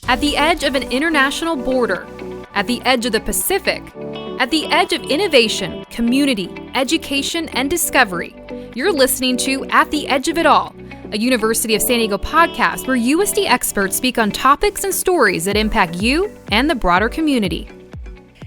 At the edge of an international border, at the edge of the Pacific, at the edge of innovation, community, education, and discovery, you're listening to At the Edge of It All, a University of San Diego podcast where USD experts speak on topics and stories that impact you and the broader community.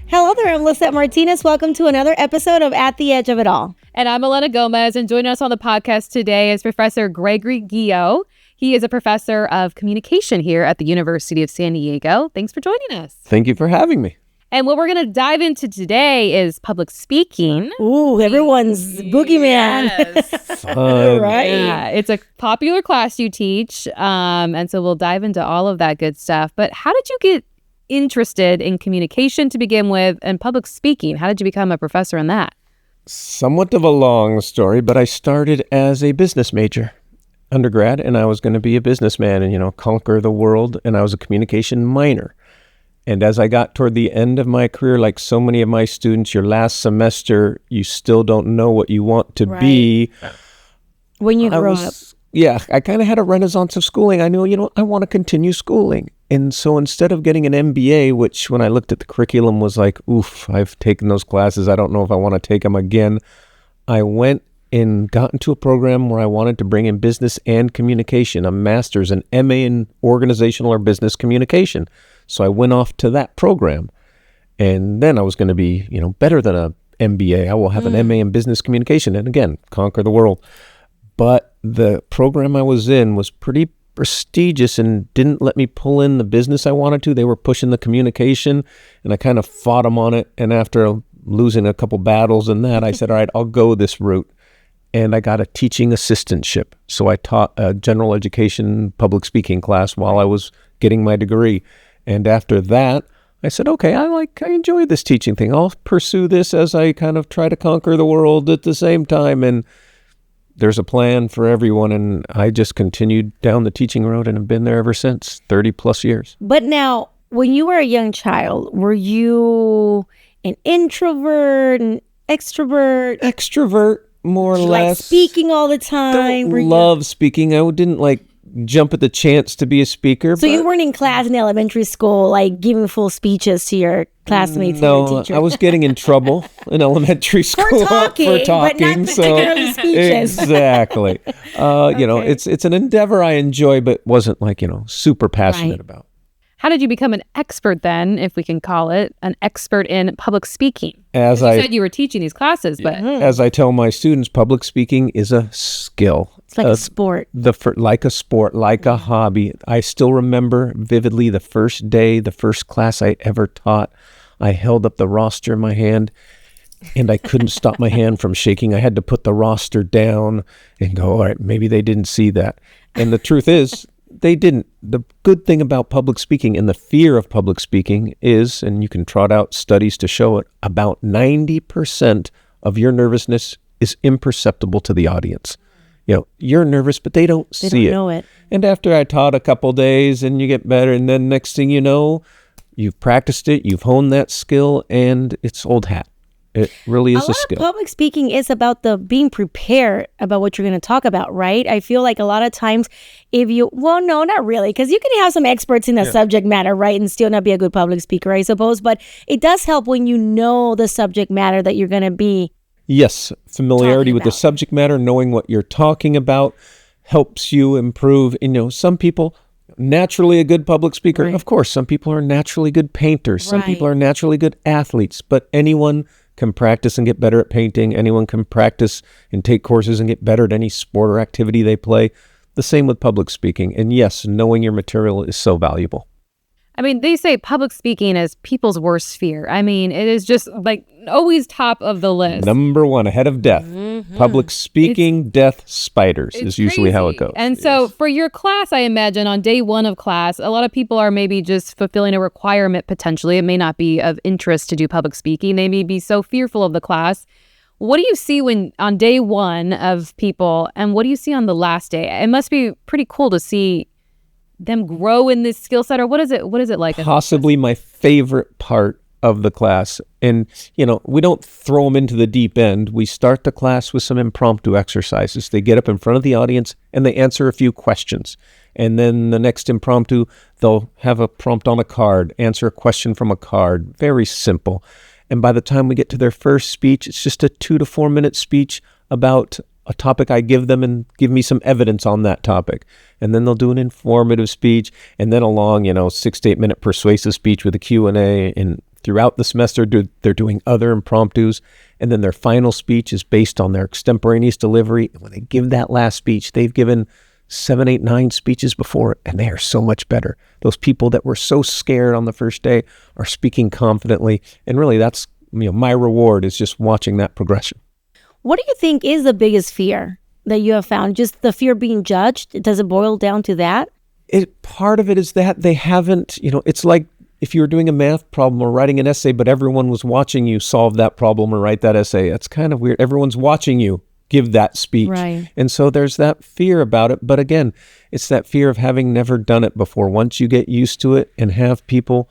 Hello there, I'm Lisette Martinez. Welcome to another episode of At the Edge of It All. And I'm Elena Gomez, and joining us on the podcast today is Professor Greg Ghio. He is a professor of communication here at the University of San Diego. Thanks for joining us. Thank you for having me. And what we're going to dive into today is public speaking. Ooh, everyone's boogeyman. Yes. Right. Yeah, it's a popular class you teach, and so we'll dive into all of that good stuff. But how did you get interested in communication to begin with and public speaking? How did you become a professor in that? Somewhat of a long story, but I started as a business major. Undergrad, and I was going to be a businessman and, conquer the world, and I was a communication minor. And as I got toward the end of my career, like so many of my students, your last semester, you still don't know what you want to be. When you grow up. Yeah, I kind of had a renaissance of schooling. I knew, I want to continue schooling. And so instead of getting an MBA, which when I looked at the curriculum was like, oof, I've taken those classes. I don't know if I want to take them again. I went and got into a program where I wanted to bring in business and communication, a master's, an MA in organizational or business communication. So I went off to that program. And then I was going to be, better than a MBA. I will have an MA in business communication and again, conquer the world. But the program I was in was pretty prestigious and didn't let me pull in the business I wanted to. They were pushing the communication and I kind of fought them on it. And after losing a couple battles in that, I said, all right, I'll go this route. And I got a teaching assistantship. So I taught a general education public speaking class while I was getting my degree. And after that, I said, okay, I enjoy this teaching thing. I'll pursue this as I kind of try to conquer the world at the same time. And there's a plan for everyone. And I just continued down the teaching road and have been there ever since, 30 plus years. But now, when you were a young child, were you an introvert, an extrovert? Extrovert. More or less. Speaking all the time. Love speaking. I didn't jump at the chance to be a speaker. So you weren't in class in elementary school, giving full speeches to your classmates and your teachers? No, I was getting in trouble in elementary school for talking, but not particularly speeches. Exactly. Okay. It's an endeavor I enjoy, but wasn't super passionate about. How did you become an expert then, if we can call it, an expert in public speaking? As you said you were teaching these classes, but... As I tell my students, public speaking is a skill. It's like a sport. Like a sport, like a hobby. I still remember vividly the first day, the first class I ever taught. I held up the roster in my hand, and I couldn't stop my hand from shaking. I had to put the roster down and go, all right, maybe they didn't see that. And the truth is... They didn't. The good thing about public speaking and the fear of public speaking is, and you can trot out studies to show it, about 90% of your nervousness is imperceptible to the audience. You're nervous, but they don't see it. They don't know it. And after I taught a couple days and you get better, and then next thing you know, you've practiced it, you've honed that skill, and it's old hat. It really is a skill. A lot of public speaking is about the being prepared about what you're going to talk about, right? I feel like a lot of times no, not really, because you can have some experts in the subject matter, right, and still not be a good public speaker, I suppose. But it does help when you know the subject matter that you're going to be. Yes, familiarity with the subject matter, knowing what you're talking about helps you improve. Some people naturally a good public speaker. Right. Of course, some people are naturally good painters. Some people are naturally good athletes, but anyone can practice and get better at painting. Anyone can practice and take courses and get better at any sport or activity they play. The same with public speaking. And yes, knowing your material is so valuable. They say public speaking is people's worst fear. It is just always top of the list. Number one, ahead of death. Mm-hmm. Public speaking, death, spiders is usually crazy. How it goes. And so for your class, I imagine on day one of class, a lot of people are maybe just fulfilling a requirement potentially. It may not be of interest to do public speaking. They may be so fearful of the class. What do you see on day one of people, and what do you see on the last day? It must be pretty cool to see them grow in this skill set, or what is it like? Possibly my favorite part of the class. And, we don't throw them into the deep end. We start the class with some impromptu exercises. They get up in front of the audience and they answer a few questions. And then the next impromptu, they'll have a prompt on a card, answer a question from a card. Very simple. And by the time we get to their first speech, it's just a 2 to 4 minute speech about a topic I give them and give me some evidence on that topic. And then they'll do an informative speech, and then a long, 6 to 8 minute persuasive speech with a Q&A. And throughout the semester, they're doing other impromptus. And then their final speech is based on their extemporaneous delivery. And when they give that last speech, they've given 7, 8, 9 speeches before, and they are so much better. Those people that were so scared on the first day are speaking confidently. And really, that's my reward is just watching that progression. What do you think is the biggest fear that you have found? Just the fear of being judged? Does it boil down to that? Part of it is that they haven't, it's like if you were doing a math problem or writing an essay, but everyone was watching you solve that problem or write that essay. That's kind of weird. Everyone's watching you give that speech. Right. And so there's that fear about it. But again, it's that fear of having never done it before. Once you get used to it and have people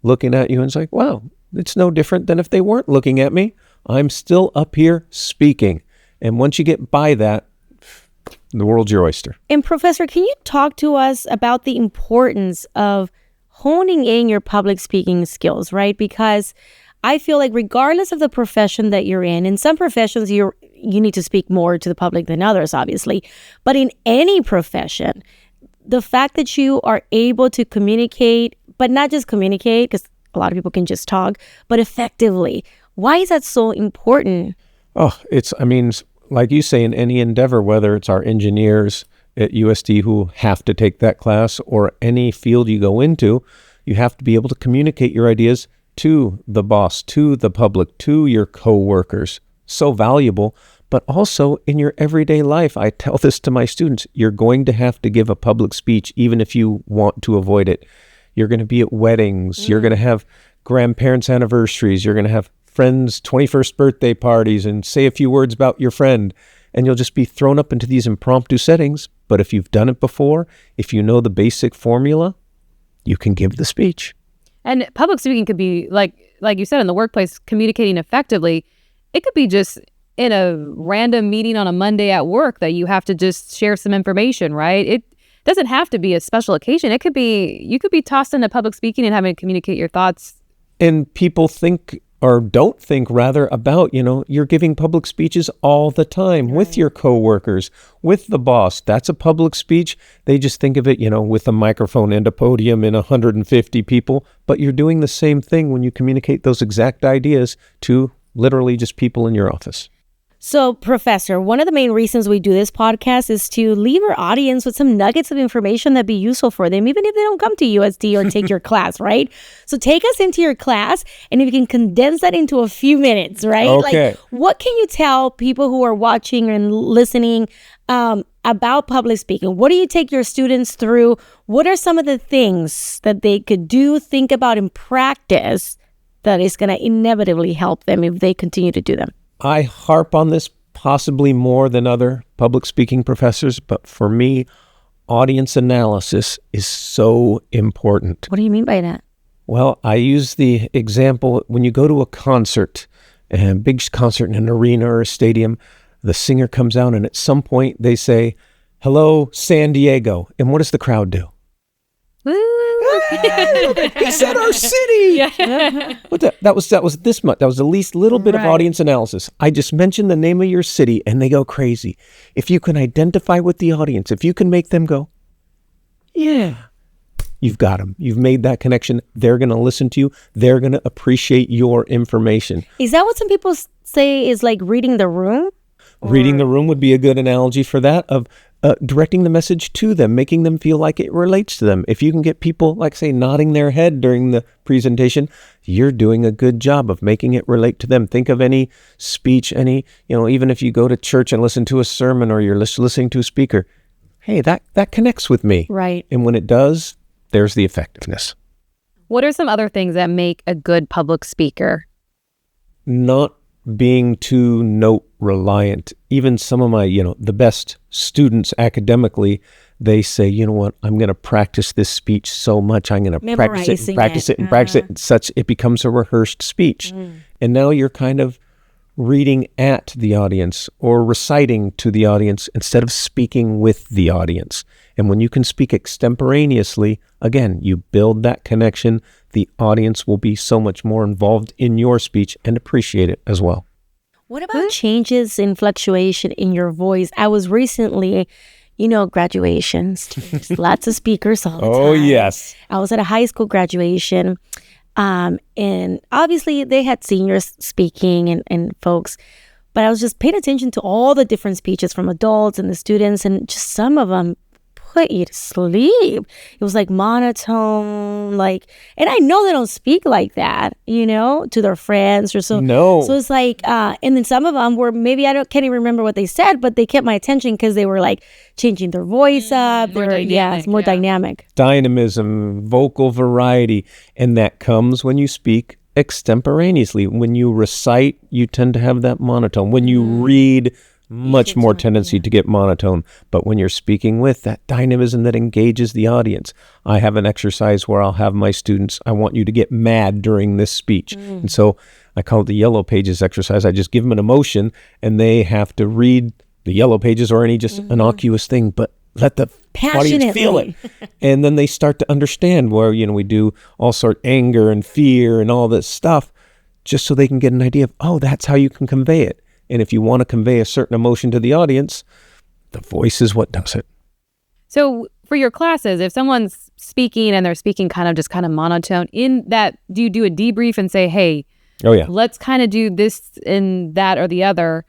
looking at you and it's like, wow, it's no different than if they weren't looking at me. I'm still up here speaking. And once you get by that, the world's your oyster. And Professor, can you talk to us about the importance of honing in your public speaking skills, right? Because I feel like regardless of the profession that you're in some professions you need to speak more to the public than others, obviously. But in any profession, the fact that you are able to communicate, but not just communicate, because a lot of people can just talk, but effectively. Why is that so important? Like you say, in any endeavor, whether it's our engineers at USD who have to take that class or any field you go into, you have to be able to communicate your ideas to the boss, to the public, to your co-workers. So valuable, but also in your everyday life. I tell this to my students, you're going to have to give a public speech, even if you want to avoid it. You're going to be at weddings. You're going to have grandparents' anniversaries. You're going to have friends' 21st birthday parties and say a few words about your friend. And you'll just be thrown up into these impromptu settings. But if you've done it before, if you know the basic formula, you can give the speech. And public speaking could be, like you said, in the workplace, communicating effectively. It could be just in a random meeting on a Monday at work that you have to just share some information, right? It doesn't have to be a special occasion. It could be, you could be tossed into public speaking and having to communicate your thoughts. And people think, or don't think rather, about, you're giving public speeches all the time with your coworkers, with the boss. That's a public speech. They just think of it, with a microphone and a podium and 150 people. But you're doing the same thing when you communicate those exact ideas to literally just people in your office. So, Professor, one of the main reasons we do this podcast is to leave our audience with some nuggets of information that'd be useful for them, even if they don't come to USD or take your class, right? So take us into your class, and if you can condense that into a few minutes, right? Okay. Like, what can you tell people who are watching and listening about public speaking? What do you take your students through? What are some of the things that they could do, think about, and practice that is going to inevitably help them if they continue to do them? I harp on this possibly more than other public speaking professors, but for me, audience analysis is so important. What do you mean by that? Well, I use the example when you go to a concert, a big concert in an arena or a stadium, the singer comes out and at some point they say, "Hello, San Diego." And what does the crowd do? He said our city. Yeah. That was this much. That was the least little bit of audience analysis. I just mentioned the name of your city and they go crazy. If you can identify with the audience, if you can make them go, yeah, you've got them. You've made that connection. They're going to listen to you. They're going to appreciate your information. Is that what some people say is like reading the room? Reading the room would be a good analogy for that, of directing the message to them, making them feel like it relates to them. If you can get people, like say, nodding their head during the presentation, you're doing a good job of making it relate to them. Think of any speech, even if you go to church and listen to a sermon or you're listening to a speaker, hey, that connects with me. Right. And when it does, there's the effectiveness. What are some other things that make a good public speaker? Not being too note reliant. Even some of my, the best students academically, they say, you know what, I'm going to practice this speech so much. I'm going to practice it and practice it and practice it. Such it becomes a rehearsed speech. And now you're kind of reading at the audience or reciting to the audience instead of speaking with the audience. And when you can speak extemporaneously, again, you build that connection. The audience will be so much more involved in your speech and appreciate it as well. What about changes in fluctuation in your voice? I was recently, graduations, lots of speakers all the time. Oh, yes. I was at a high school graduation, and obviously they had seniors speaking and folks, but I was just paying attention to all the different speeches from adults and the students, and just some of them put you to sleep. It was like monotone, and I know they don't speak like that, to their friends or so. No. So it's like, and then some of them were maybe can't even remember what they said, but they kept my attention because they were like changing their voice up. It's more dynamic. Dynamism, vocal variety, and that comes when you speak extemporaneously. When you recite, you tend to have that monotone. When you read, much more tendency to get monotone. But when you're speaking with that dynamism that engages the audience, I have an exercise where I'll have my students, I want you to get mad during this speech. And so I call it the yellow pages exercise. I just give them an emotion and they have to read the yellow pages or any just innocuous thing, but let the audience feel it. And then they start to understand where, we do all sort of anger and fear and all this stuff just so they can get an idea of, oh, that's how you can convey it. And if you want to convey a certain emotion to the audience, the voice is what does it. So for your classes, if someone's speaking and they're speaking kind of monotone, in that, do you do a debrief and say, hey, let's kind of do this and that or the other?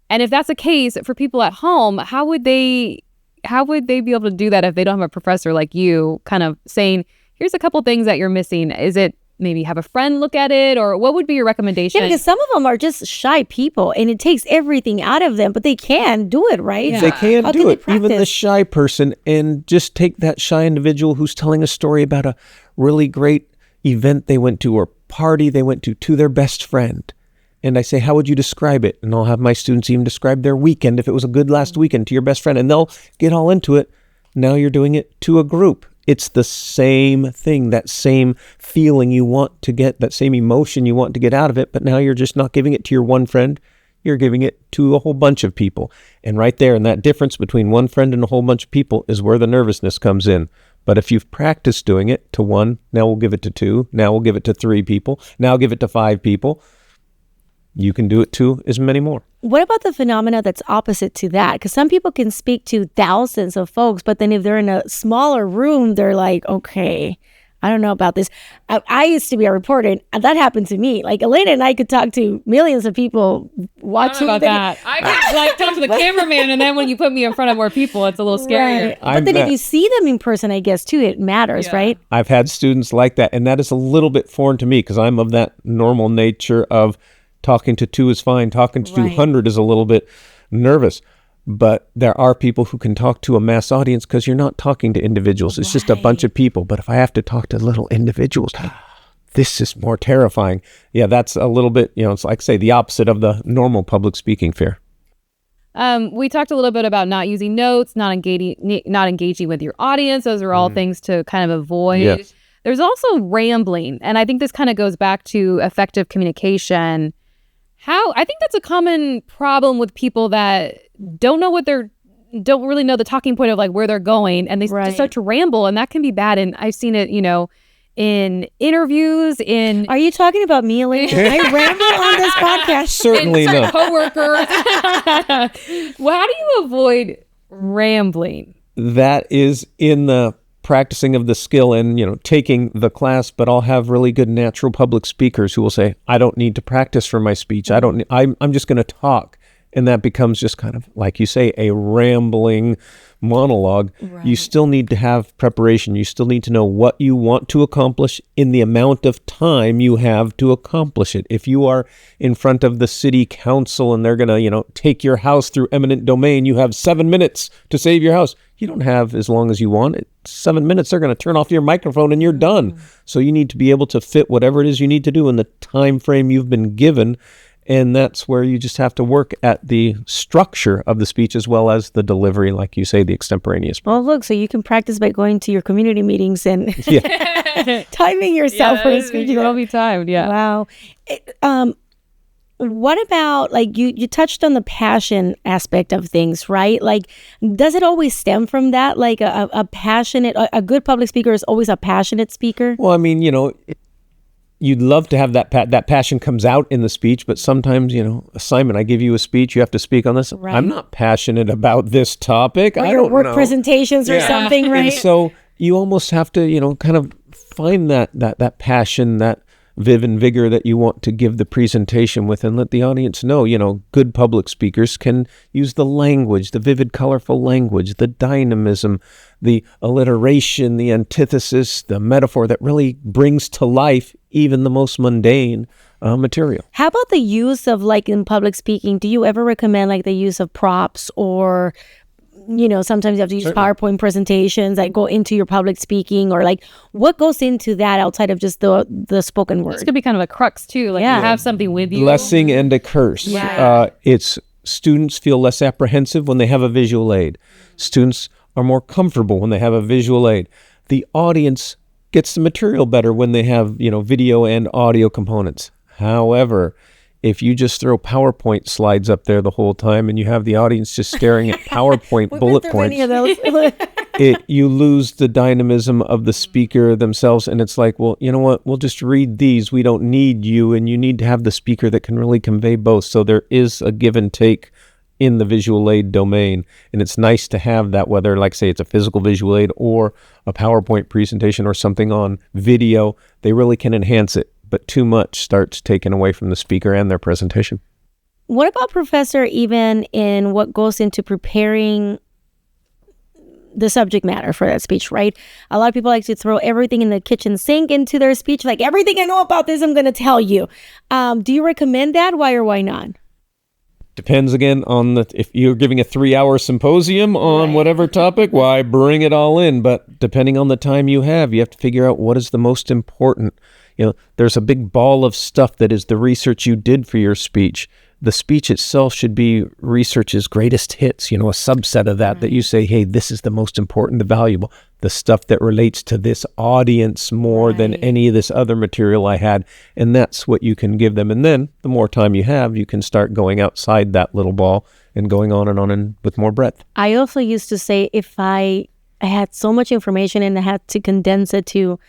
And if that's the case, for people at home, how would they be able to do that if they don't have a professor like you kind of saying, here's a couple things that you're missing? Is it maybe have a friend look at it, or what would be your recommendation? Yeah, because some of them are just shy people and it takes everything out of them, but they can do it, right? Yeah. They can do it. Even the shy person, and just take that shy individual who's telling a story about a really great event they went to or party they went to their best friend. And I say, how would you describe it? And I'll have my students even describe their weekend, if it was a good last weekend, to your best friend, and they'll get all into it. Now you're doing it to a group. It's the same thing, that same feeling you want to get, that same emotion you want to get out of it, but now you're just not giving it to your one friend, you're giving it to a whole bunch of people. And right there, and that difference between one friend and a whole bunch of people is where the nervousness comes in. But if you've practiced doing it to one, now we'll give it to two, now we'll give it to 3 people, now give it to 5 people, you can do it to as many more. What about the phenomena that's opposite to that? Because some people can speak to thousands of folks, but then if they're in a smaller room, they're like, okay, I don't know about this. I used to be a reporter, and that happened to me. Like Elena and I could talk to millions of people watching. I don't know about that. I could talk to the cameraman, and then when you put me in front of more people, it's a little scarier. Right. But then if you see them in person, I guess, too, it matters, right? I've had students like that, and that is a little bit foreign to me because I'm of that normal nature of talking to 2 is fine. Talking to 200 is a little bit nervous. But there are people who can talk to a mass audience because you're not talking to individuals. It's just a bunch of people. But if I have to talk to little individuals, this is more terrifying. Yeah, that's a little bit, it's like, say, the opposite of the normal public speaking fear. We talked a little bit about not using notes, not engaging with your audience. Those are all things to kind of avoid. Yes. There's also rambling. And I think this kind of goes back to effective communication. I think that's a common problem with people that don't really know the talking point of like where they're going, and they just start to ramble, and that can be bad. And I've seen it, in interviews. Are you talking about me, Elena? I ramble on this podcast. Certainly not. Coworkers. Well, how do you avoid rambling? That is in the practicing of the skill and, taking the class, but I'll have really good natural public speakers who will say, I don't need to practice for my speech. I'm just going to talk. And that becomes just kind of, like you say, a rambling monologue. Right. You still need to have preparation. You still need to know what you want to accomplish in the amount of time you have to accomplish it. If you are in front of the city council and they're going to, take your house through eminent domain, you have 7 minutes to save your house. You don't have as long as you want. 7 minutes, they're going to turn off your microphone and you're done. So you need to be able to fit whatever it is you need to do in the time frame you've been given. And that's where you just have to work at the structure of the speech as well as the delivery, like you say, the extemporaneous. Well, look, so you can practice by going to your community meetings and Yeah. timing yourself for a speech. It'll be timed. Yeah. Wow. What about, like, you touched on the passion aspect of things, right? Like, does it always stem from that? Like a passionate, a good public speaker is always a passionate speaker? Well, I mean, you'd love to have that passion comes out in the speech, but sometimes, Simon, I give you a speech, you have to speak on this. Right. I'm not passionate about this topic. Or I your don't work know. presentations or something, right? And so you almost have to, kind of find that passion, that viv and vigor that you want to give the presentation with, and let the audience know, good public speakers can use the language, the vivid, colorful language, the dynamism, the alliteration, the antithesis, the metaphor that really brings to life even the most mundane material. How about the use of, like, in public speaking, do you ever recommend, like, the use of props, or sometimes you have to use PowerPoint presentations that go into your public speaking, or like what goes into that outside of just the spoken word? This could be kind of a crux too. Like you have something with you. Blessing and a curse. Yeah. It's students feel less apprehensive when they have a visual aid. Students are more comfortable when they have a visual aid. The audience gets the material better when they have, video and audio components. However, if you just throw PowerPoint slides up there the whole time and you have the audience just staring at PowerPoint bullet points, you lose the dynamism of the speaker themselves. And it's like, well, you know what? We'll just read these. We don't need you. And you need to have the speaker that can really convey both. So there is a give and take in the visual aid domain. And it's nice to have that, whether, like, say, it's a physical visual aid or a PowerPoint presentation or something on video, they really can enhance it. But too much starts taking away from the speaker and their presentation. What about, Professor, even in what goes into preparing the subject matter for that speech, right? A lot of people like to throw everything in the kitchen sink into their speech. Like, everything I know about this, I'm going to tell you. Do you recommend that? Why or why not? Depends again on if you're giving a 3-hour symposium on whatever topic, why bring it all in. But depending on the time you have to figure out what is the most important. There's a big ball of stuff that is the research you did for your speech. The speech itself should be research's greatest hits, a subset of that you say, hey, this is the most important, the valuable, the stuff that relates to this audience more than any of this other material I had. And that's what you can give them. And then the more time you have, you can start going outside that little ball and going on and with more breadth. I also used to say, if I had so much information and I had to condense it to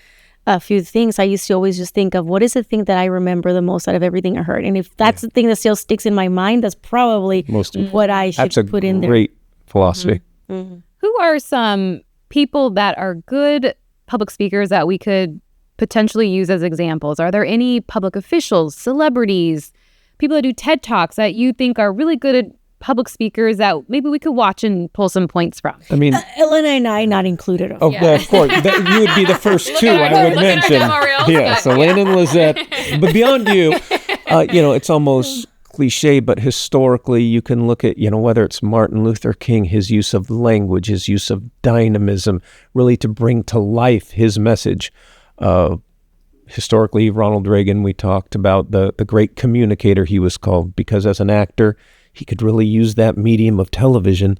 a few things, I used to always just think of what is the thing that I remember the most out of everything I heard. And if that's the thing that still sticks in my mind, that's probably what I should put in there. That's a great philosophy. Mm-hmm. Who are some people that are good public speakers that we could potentially use as examples? Are there any public officials, celebrities, people that do TED Talks that you think are really good at public speakers that maybe we could watch and pull some points from? I mean, Elena and I not included. Of course, you would be the first two I would mention. Yes, Elena and Lizette. But beyond you, it's almost cliche, but historically you can look at, whether it's Martin Luther King, his use of language, his use of dynamism, really to bring to life his message. Historically, Ronald Reagan, we talked about the great communicator he was called, because as an actor, he could really use that medium of television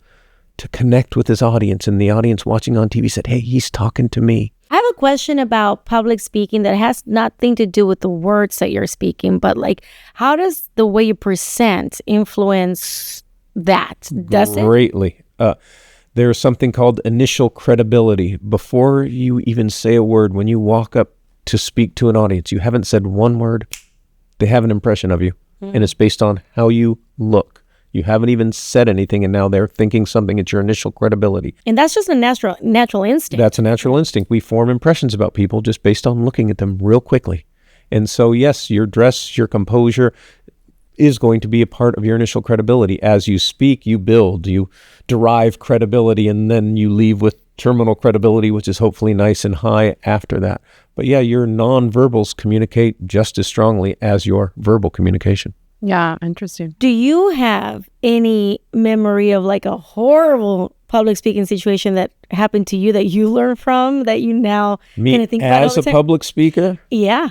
to connect with his audience. And the audience watching on TV said, hey, he's talking to me. I have a question about public speaking that has nothing to do with the words that you're speaking, but like, how does the way you present influence that? Does it? Greatly. There's something called initial credibility. Before you even say a word, when you walk up to speak to an audience, you haven't said one word, they have an impression of you. And it's based on how you look. You haven't even said anything, and now they're thinking something. It's your initial credibility. And that's just a natural instinct. That's a natural instinct. We form impressions about people just based on looking at them real quickly. And so, yes, your dress, your composure is going to be a part of your initial credibility. As you speak, you build, you derive credibility, and then you leave with terminal credibility, which is hopefully nice and high after that. But yeah, your nonverbals communicate just as strongly as your verbal communication. Yeah, interesting. Do you have any memory of like a horrible public speaking situation that happened to you that you learned from, that you now kind of think about all as the a time? public speaker? Yeah.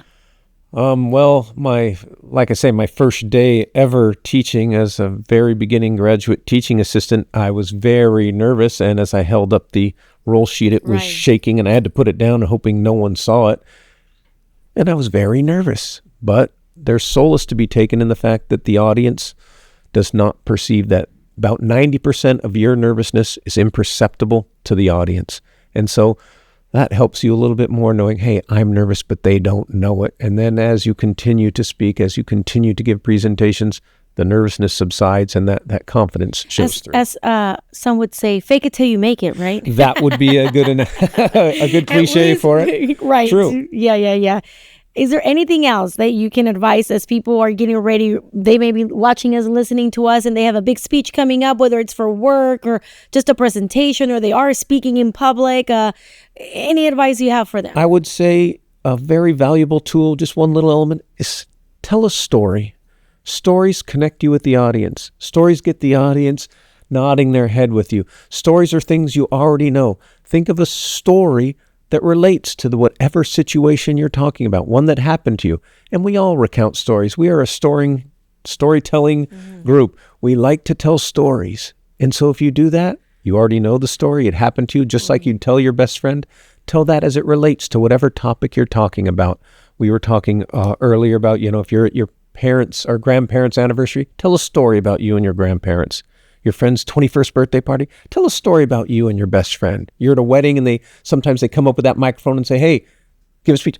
Well, like I say, my first day ever teaching as a very beginning graduate teaching assistant, I was very nervous. And as I held up the roll sheet, it was shaking and I had to put it down hoping no one saw it. And I was very nervous, but there's solace to be taken in the fact that the audience does not perceive that. About 90% of your nervousness is imperceptible to the audience. And so that helps you a little bit more knowing, hey, I'm nervous, but they don't know it. And then as you continue to speak, as you continue to give presentations, the nervousness subsides and that confidence shows through. As some would say, fake it till you make it, right? That would be a good a good cliche for it. Right. True. Yeah. Is there anything else that you can advise as people are getting ready? They may be watching us, listening to us, and they have a big speech coming up, whether it's for work or just a presentation, or they are speaking in public. Any advice you have for them? I would say a very valuable tool, just one little element, is tell a story. Stories connect you with the audience. Stories get the audience nodding their head with you. Stories are things you already know. Think of a story that relates to whatever situation you're talking about, one that happened to you. And we all recount stories. We are a storytelling group. We like to tell stories. And so if you do that, you already know the story. It happened to you, just like you'd tell your best friend. Tell that as it relates to whatever topic you're talking about. We were talking earlier about, if you're at your parents' or grandparents' anniversary, tell a story about you and your grandparents. Your friend's 21st birthday party, tell a story about you and your best friend. You're at a wedding and sometimes they come up with that microphone and say, hey, give a speech.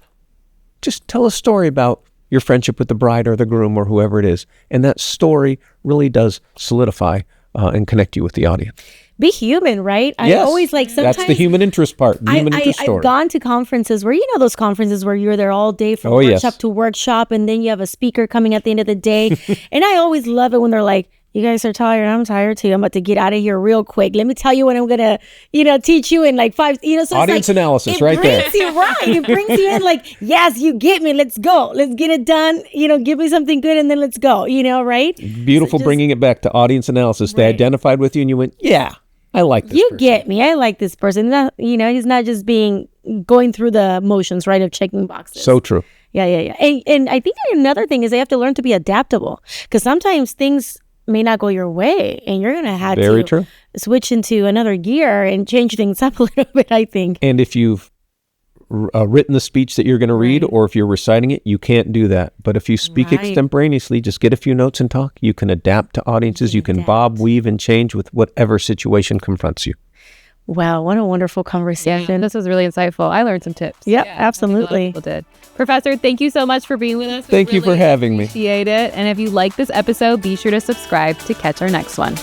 Just tell a story about your friendship with the bride or the groom or whoever it is. And that story really does solidify and connect you with the audience. Be human, right? Yes, I always sometimes that's the human interest part, the human interest story. I've gone to conferences where, those conferences where you're there all day from workshop to workshop, and then you have a speaker coming at the end of the day. And I always love it when they're like, you guys are tired. I'm tired too. I'm about to get out of here real quick. Let me tell you what I'm going to, teach you in like 5, so audience analysis right there. It brings you in like, yes, you get me. Let's go. Let's get it done. Give me something good and then let's go, right? Beautiful, so bringing it back to audience analysis. They identified with you and you went, yeah, I like this person. Get me. I like this person. He's not just going through the motions, right, of checking boxes. So true. Yeah. And I think another thing is they have to learn to be adaptable, because sometimes things may not go your way and you're going to have to switch into another gear and change things up a little bit, I think. And if you've written the speech that you're going to read, or if you're reciting it, you can't do that. But if you speak extemporaneously, just get a few notes and talk. You can adapt to audiences. You can bob, weave, and change with whatever situation confronts you. Wow, what a wonderful conversation. This was really insightful. I learned some tips. Yep, absolutely. People did. Professor, thank you so much for being with us. Thank you for having me. Appreciate it. And if you like this episode, be sure to subscribe to catch our next one.